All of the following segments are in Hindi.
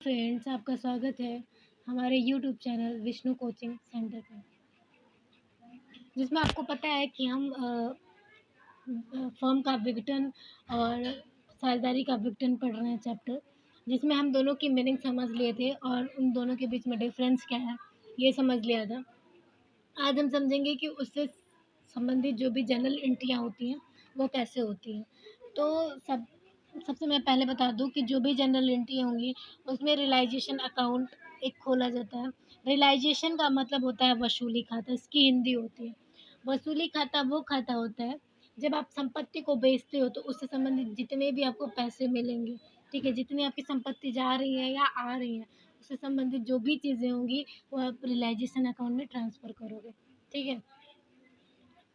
फ्रेंड्स, आपका स्वागत है हमारे YouTube channel Vishnu coaching centre पर, जिसमें आपको पता है कि हम फॉर्म का विघटन और साझेदारी का विघटन पढ़ रहे हैं चैप्टर, जिसमें हम दोनों की मीनिंग समझ लिए थे और उन दोनों के बीच में डिफरेंस क्या है ये समझ लिया था। आज हम समझेंगे कि उससे संबंधित जो भी जनरल एंट्रियाँ होती हैं वो कैसे होती हैं। तो सबसे मैं पहले बता दूं कि जो भी जनरल एंट्री होंगी उसमें रियलाइजेशन अकाउंट एक खोला जाता है। रियलाइजेशन का मतलब होता है वसूली खाता, इसकी हिंदी होती है। वसूली खाता वो खाता होता है जब आप संपत्ति को बेचते हो तो उससे संबंधित जितने भी आपको पैसे मिलेंगे, ठीक है, जितनी आपकी संपत्ति जा रही है या आ रही है उससे संबंधित जो भी चीज़ें होंगी वो आप रियलाइजेशन अकाउंट में ट्रांसफ़र करोगे, ठीक है।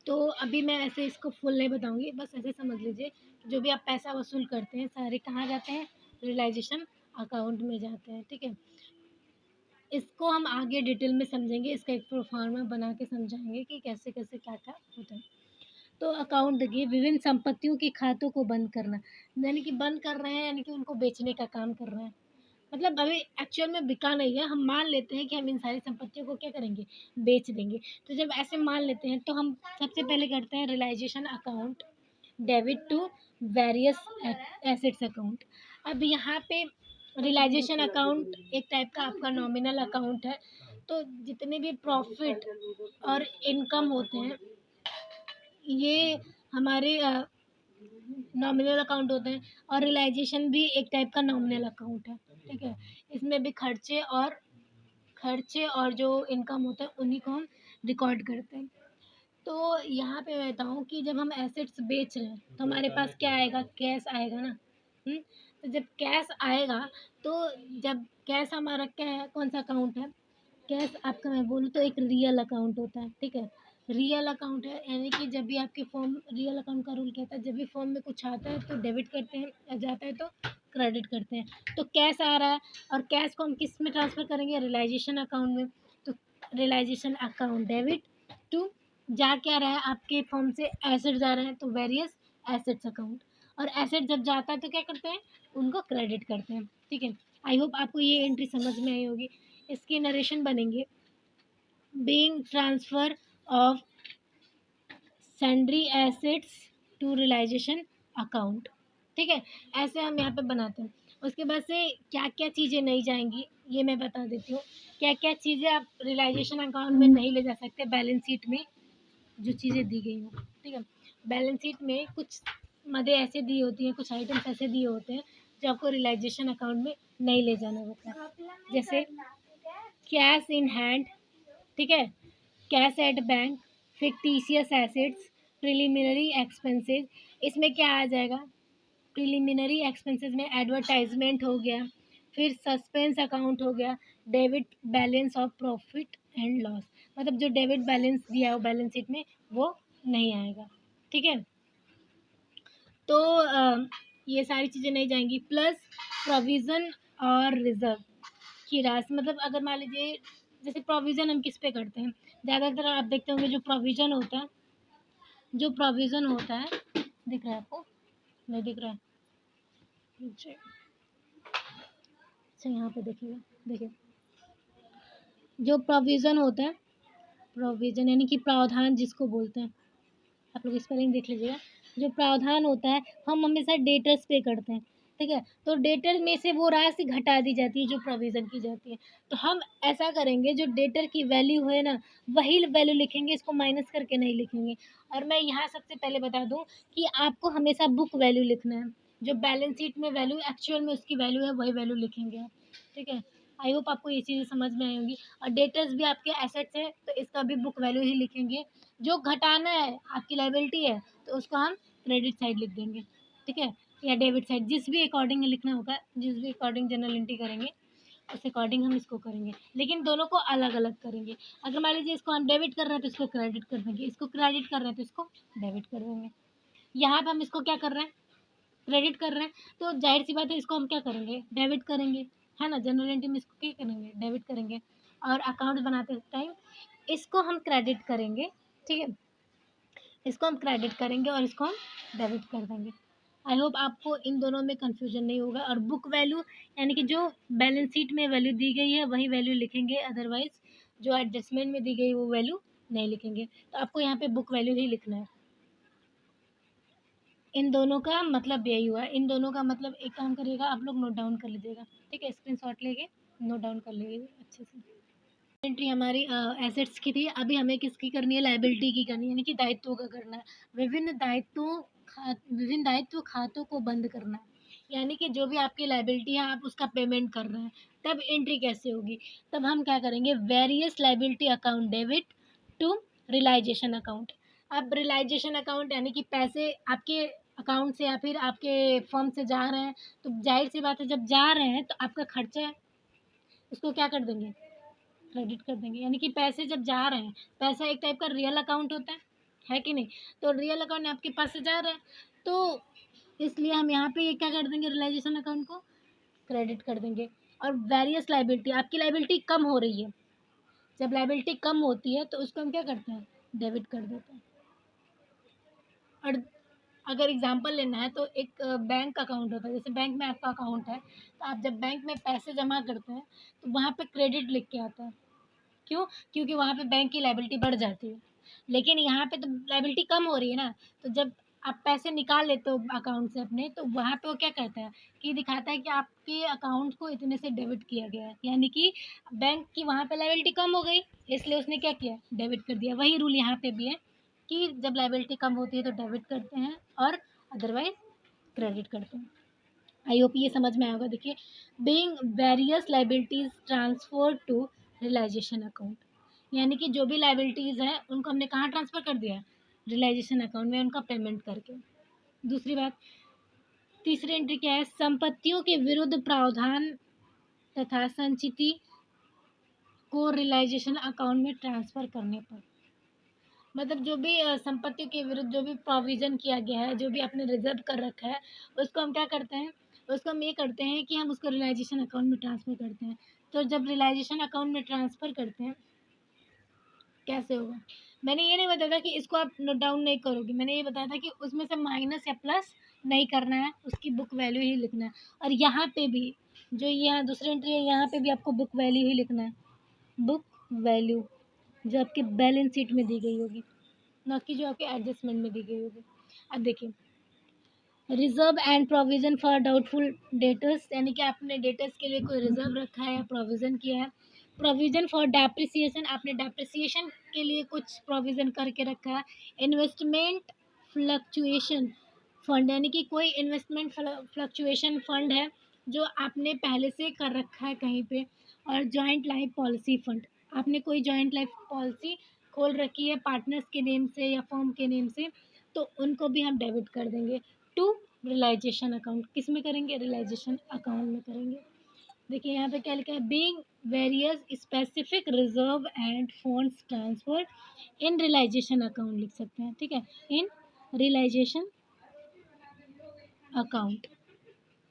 तो अभी मैं ऐसे इसको फुल नहीं बताऊंगी, बस ऐसे समझ लीजिए जो भी आप पैसा वसूल करते हैं सारे कहाँ जाते हैं, रियलाइजेशन अकाउंट में जाते हैं, ठीक है। इसको हम आगे डिटेल में समझेंगे, इसका एक प्रोफार्मा बना के समझाएंगे कि कैसे कैसे क्या क्या होता है। तो अकाउंट देखिए, विभिन्न संपत्तियों के खातों को बंद करना, यानी कि बंद कर रहे हैं, यानी कि उनको बेचने का काम कर रहे हैं। मतलब अभी एक्चुअल में बिका नहीं है, हम मान लेते हैं कि हम इन सारी संपत्तियों को क्या करेंगे, बेच देंगे। तो जब ऐसे मान लेते हैं तो हम सबसे पहले करते हैं realisation account debit to various assets account. अब यहाँ पे रियलाइजेशन अकाउंट एक टाइप का आपका नॉमिनल अकाउंट है। तो जितने भी प्रॉफिट और इनकम होते हैं ये हमारे नॉमिनल अकाउंट होते हैं, और रियलाइजेशन भी एक टाइप का नॉमिनल अकाउंट है, ठीक है। इसमें भी खर्चे और जो इनकम होता है उन्हीं को हम रिकॉर्ड करते हैं। तो यहाँ पे मैं बताऊँ कि जब हम एसेट्स बेच रहे हैं तो हमारे पास क्या आएगा, कैश आएगा ना। तो जब कैश आएगा तो जब कैश हमारा क्या है, कौन सा अकाउंट है, कैश आपका मैं बोलूँ तो एक रियल अकाउंट होता है, ठीक है। रियल अकाउंट है, यानी कि जब भी आपके फॉर्म, रियल अकाउंट का रूल कहता है जब भी फॉर्म में कुछ आता है तो डेबिट करते हैं, या जाता है तो क्रेडिट करते हैं। तो कैश आ रहा है और कैश को हम किस में ट्रांसफ़र करेंगे, रियलाइजेशन अकाउंट में। तो रियलाइजेशन अकाउंट डेबिट टू, जा क्या रहा है आपके फॉर्म से, एसेट जा रहा है तो वेरियस एसेट्स अकाउंट। और एसेट जब जाता है तो क्या करते हैं, उनको क्रेडिट करते हैं, ठीक है। आई होप आपको ये एंट्री समझ में आई होगी। इसके नरेशन बनेंगे, being transfer of sundry assets to realisation account, ठीक है। ऐसे हम यहाँ पे बनाते हैं। उसके बाद से क्या क्या चीज़ें नहीं जाएंगी ये मैं बता देती हूँ। क्या क्या चीज़ें आप रियलाइजेशन अकाउंट में नहीं ले जा सकते बैलेंस शीट में, जो चीज़ें दी गई हों, ठीक है। बैलेंस शीट में कुछ मदें ऐसे दी होती हैं, कुछ आइटम्स ऐसे दिए होते हैं जो आपको रियलाइजेशन अकाउंट में नहीं ले जाना होता है। जैसे कैश इन हैंड, ठीक है, cash at bank, fictitious assets, preliminary expenses. इसमें क्या आ जाएगा, प्रिलिमिनरी एक्सपेंसेस में एडवर्टाइजमेंट हो गया, फिर सस्पेंस अकाउंट हो गया, debit balance of profit and loss. मतलब जो डेबिट बैलेंस दिया हो बैलेंस शीट में वो नहीं आएगा, ठीक है। तो ये सारी चीज़ें नहीं जाएंगी। प्लस प्रोविज़न और रिज़र्व की राशि, मतलब अगर मान लीजिए जैसे प्रोविज़न हम किस पे करते हैं, ज़्यादातर आप देखते होंगे जो प्रोविज़न होता है, दिख रहा है आपको, नहीं दिख रहा है, अच्छा यहाँ पे देखिएगा, देखिए जो प्रोविज़न होता है, प्रोविज़न यानी कि प्रावधान जिसको बोलते हैं, आप लोग स्पेलिंग देख लीजिएगा। जो प्रावधान होता है हम हमेशा डेटर्स पे करते हैं, ठीक है। तो डेटर में से वो राशि घटा दी जाती है जो प्रोविज़न की जाती है। तो हम ऐसा करेंगे, जो डेटर की वैल्यू है ना वही वैल्यू लिखेंगे, इसको माइनस करके नहीं लिखेंगे। और मैं यहाँ सबसे पहले बता दूँ कि आपको हमेशा बुक वैल्यू लिखना है, जो बैलेंस शीट में वैल्यू एक्चुअल में उसकी वैल्यू है वही वैल्यू लिखेंगे आप, ठीक है। आई होप आपको ये चीज़ें समझ में आई होंगी। और डेटर्स भी आपके एसेट्स है तो इसका भी बुक वैल्यू ही लिखेंगे। जो घटाना है आपकी लायबिलिटी है तो उसको हम क्रेडिट साइड लिख देंगे, ठीक है, या डेबिट साइड, जिस भी अकॉर्डिंग लिखना होगा, जिस भी अकॉर्डिंग जनरल एंट्री करेंगे उस अकॉर्डिंग हम इसको करेंगे, लेकिन दोनों को अलग अलग करेंगे। अगर मान लीजिए इसको हम डेबिट कर रहे हैं तो इसको क्रेडिट कर देंगे, इसको क्रेडिट कर रहे हैं तो इसको डेबिट कर देंगे। यहाँ पर हम इसको क्या कर रहे हैं, क्रेडिट कर रहे हैं, तो जाहिर सी बात है इसको हम क्या करेंगे, डेबिट करेंगे, है ना। जनरल एंट्री में इसको क्या करेंगे, डेबिट करेंगे। और अकाउंट बनाते टाइम इसको हम क्रेडिट करेंगे, ठीक है, इसको हम क्रेडिट करेंगे और इसको हम डेबिट कर देंगे। आई होप आपको इन दोनों में कन्फ्यूजन नहीं होगा। और बुक वैल्यू यानी कि जो बैलेंस शीट में वैल्यू दी गई है वही वैल्यू लिखेंगे, अदरवाइज जो एडजस्टमेंट में दी गई वो वैल्यू नहीं लिखेंगे। तो आपको यहाँ पे बुक वैल्यू ही लिखना है। इन दोनों का मतलब यही हुआ। इन दोनों का मतलब एक काम करिएगा, आप लोग नोट डाउन कर लीजिएगा, ठीक है, स्क्रीनशॉट लेके नोट डाउन कर लीजिएगा अच्छे से। एंट्री हमारी एसेट्स की थी, अभी हमें किसकी करनी है, लायबिलिटी की करनी है, यानी कि दायित्वों का करना है। विभिन्न दायित्व खातों को बंद करना है, यानी कि जो भी आपकी लायबिलिटी है आप उसका पेमेंट कर रहे हैं, तब एंट्री कैसे होगी, तब हम क्या करेंगे, various liability account debit to realisation account. अब रियलाइजेशन अकाउंट यानी कि पैसे आपके अकाउंट से या फिर आपके फर्म से जा रहे हैं, तो जाहिर सी बात है जब जा रहे हैं तो आपका खर्चा है, उसको क्या कर देंगे, क्रेडिट कर देंगे। यानी कि पैसे जब जा रहे हैं, पैसा एक टाइप का रियल अकाउंट होता है कि नहीं, तो रियल अकाउंट आपके पास से जा रहा है, तो इसलिए हम यहाँ पे ये क्या कर देंगे, रियलाइजेशन अकाउंट को क्रेडिट कर देंगे। और वेरियस लाइबिलिटी, आपकी लाइबिलिटी कम हो रही है, जब लाइबिलिटी कम होती है तो उसको हम क्या करते हैं, डेबिट कर देते हैं। और अगर एग्जांपल लेना है तो एक बैंक अकाउंट होता है, जैसे बैंक में आपका अकाउंट है, तो आप जब बैंक में पैसे जमा करते हैं तो वहाँ पे क्रेडिट लिख के आता है, क्यों, क्योंकि वहाँ पे बैंक की लायबिलिटी बढ़ जाती है। लेकिन यहाँ पे तो लायबिलिटी कम हो रही है ना, तो जब आप पैसे निकाल लेते हो अकाउंट से अपने, तो वहाँ पे वो क्या कहता है कि दिखाता है कि आपके अकाउंट को इतने से डेबिट किया गया है, यानी कि बैंक की वहाँ पे लायबिलिटी कम हो गई, इसलिए उसने क्या किया, डेबिट कर दिया। वही रूल यहाँ पे भी है कि जब लायबिलिटी कम होती है तो डेबिट करते हैं और अदरवाइज क्रेडिट करते हैं। आई होप ये समझ में आएगा। देखिए, being various liabilities transfer to realisation account, यानी कि जो भी लाइबिलिटीज़ हैं उनको हमने कहाँ ट्रांसफ़र कर दिया, रियलाइजेशन अकाउंट में, उनका पेमेंट करके। दूसरी बात, तीसरी एंट्री क्या है, संपत्तियों के विरुद्ध प्रावधान तथा संचिति को रियलाइजेशन अकाउंट में ट्रांसफ़र करने पर, मतलब जो भी संपत्तियों के विरुद्ध जो भी प्रोविज़न किया गया है, जो भी आपने रिजर्व कर रखा है, उसको हम क्या करते हैं, उसको हम ये करते हैं कि हम उसको रियलाइजेशन अकाउंट में ट्रांसफ़र करते हैं। तो जब रियलाइजेशन अकाउंट में ट्रांसफ़र करते हैं, कैसे होगा, मैंने ये नहीं बताया था कि इसको आप नोट डाउन नहीं करोगे, मैंने ये बताया था कि उसमें से माइनस या प्लस नहीं करना है, उसकी बुक वैल्यू ही लिखना है। और यहाँ पे भी जो यहाँ दूसरी एंट्री है, यहाँ पे भी आपको बुक वैल्यू ही लिखना है, बुक वैल्यू जो आपके बैलेंस शीट में दी गई होगी, ना कि जो आपके एडजस्टमेंट में दी गई होगी। अब देखिए, reserve and provision for doubtful debtors, यानी कि आपने डेटर्स के लिए कोई रिजर्व रखा है या प्रोविज़न किया है। प्रोविज़न फॉर डेप्रिसिएशन, आपने डेप्रिसिएशन के लिए कुछ प्रोविज़न करके रखा है। इन्वेस्टमेंट फ्लक्चुएशन फंड, यानी कि कोई इन्वेस्टमेंट फ्लक्चुएशन फंड है जो आपने पहले से कर रखा है कहीं पे। और जॉइंट लाइफ पॉलिसी फंड, आपने कोई जॉइंट लाइफ पॉलिसी खोल रखी है पार्टनर्स के नेम से या फर्म के नेम से, तो उनको भी हम डेबिट कर देंगे टू रियलाइजेशन अकाउंट। किस में करेंगे, रियलाइजेशन अकाउंट में करेंगे। देखिए यहाँ पे क्या लिखा है, being various specific reserve and funds transfer in realisation account लिख सकते हैं, ठीक है, इन रियलाइजेशन अकाउंट,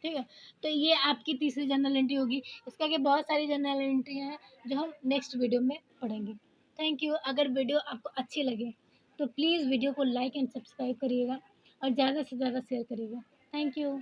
ठीक है। तो ये आपकी तीसरी जर्नल एंट्री होगी। इसके आगे बहुत सारी जर्नल एंट्री हैं जो हम नेक्स्ट वीडियो में पढ़ेंगे। Thank you. अगर वीडियो आपको अच्छी लगे तो प्लीज़ वीडियो को लाइक एंड सब्सक्राइब करिएगा और ज़्यादा से ज़्यादा शेयर करिएगा। Thank you.